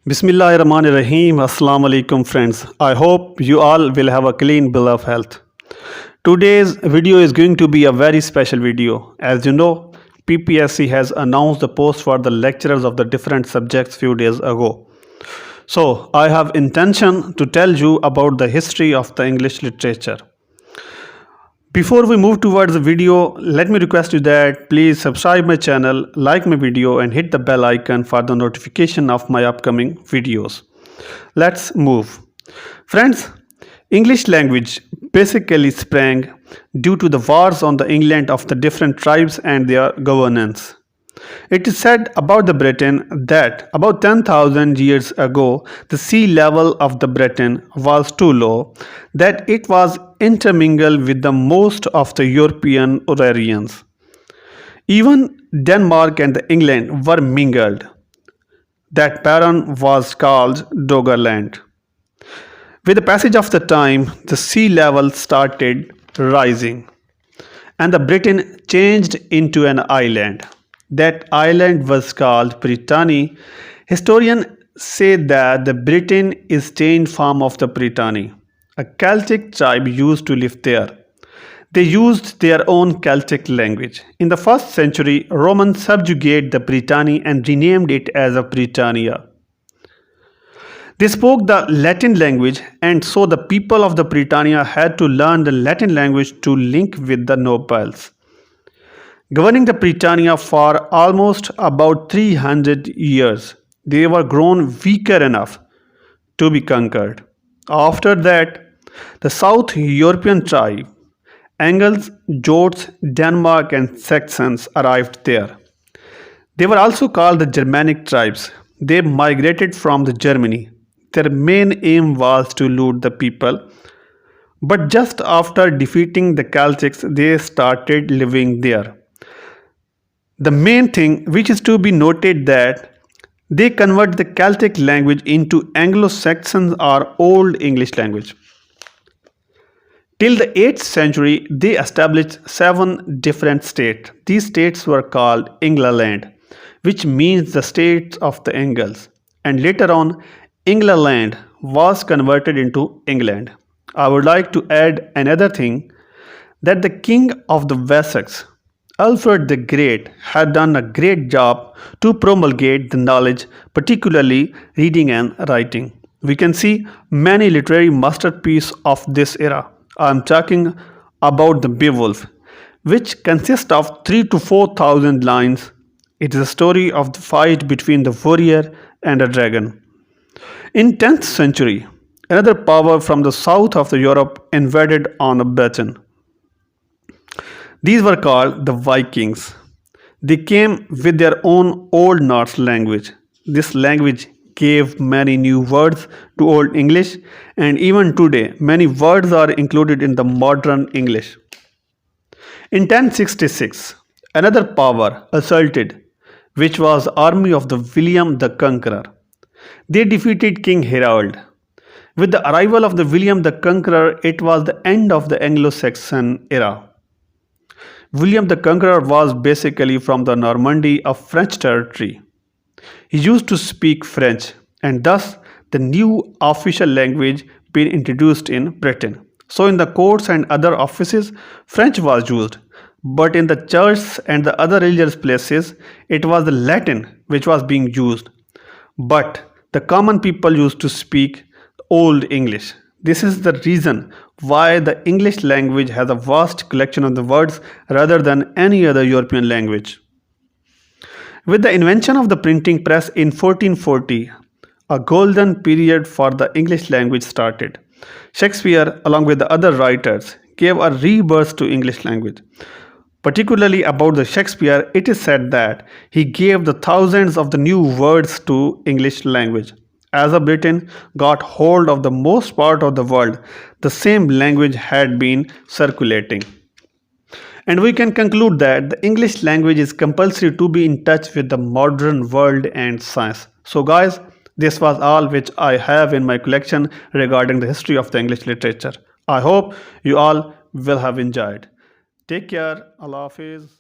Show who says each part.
Speaker 1: Bismillahirrahmanirrahim. Assalamu alaikum friends. I hope you all will have a clean bill of health. Today's video is going to be a very special video. As you know, PPSC has announced the post for the lecturers of the different subjects few days ago. So I have intention to tell you about the history of the English literature. Before we move towards the video, let me request you that please subscribe my channel, like my video and hit the bell icon for the notification of my upcoming videos. Let's move. Friends, English language basically sprang due to the wars on the England of the different tribes and their governance. It is said about the Britain that about 10,000 years ago, the sea level of the Britain was too low that it was intermingled with the most of the European Urarians. Even Denmark and England were mingled. That pattern was called Doggerland. With the passage of the time, the sea level started rising and the Britain changed into an island. That island was called Britannia. Historians say that the Britain is changed form of the Britannia. A Celtic tribe used to live there. They used their own Celtic language. In the 1st century, Romans subjugated the Britannia and renamed it as a Britannia. They spoke the Latin language, and so the people of the Britannia had to learn the Latin language to link with the nobles. Governing the Britannia for almost about 300 years, they were grown weaker enough to be conquered. After that, the South European tribe, Angles, Jutes, Denmark and Saxons arrived there. They were also called the Germanic tribes. They migrated from the Germany. Their main aim was to loot the people. But just after defeating the Celtics, they started living there. The main thing which is to be noted that they convert the Celtic language into Anglo-Saxon or Old English language. Till the 8th century, they established 7 different states. These states were called England, which means the states of the Angles. And later on, England was converted into England. I would like to add another thing, that the king of the Wessex, Alfred the Great, had done a great job to promulgate the knowledge, particularly reading and writing. We can see many literary masterpieces of this era. I am talking about the Beowulf, which consists of 3,000 to 4,000 lines. It is a story of the fight between the warrior and a dragon. In 10th century, another power from the south of the Europe invaded on a Britain. These were called the Vikings. They came with their own Old Norse language. This language gave many new words to Old English, and even today many words are included in the modern English. In 1066, another power assaulted, which was the army of the William the Conqueror. They defeated King Harold. With the arrival of the William the Conqueror, it was the end of the Anglo-Saxon era. William the Conqueror was basically from the Normandy of French territory. He used to speak French, and thus the new official language being introduced in Britain. So in the courts and other offices, French was used, but in the churches and the other religious places, it was the Latin which was being used. But the common people used to speak Old English. This is the reason why the English language has a vast collection of the words rather than any other European language. With the invention of the printing press in 1440, a golden period for the English language started. Shakespeare, along with the other writers, gave a rebirth to English language. Particularly about the Shakespeare, it is said that he gave the thousands of the new words to English language. As a Britain got hold of the most part of the world, the same language had been circulating. And we can conclude that the English language is compulsory to be in touch with the modern world and science. So guys, this was all which I have in my collection regarding the history of the English literature. I hope you all will have enjoyed. Take care. Allah Hafiz.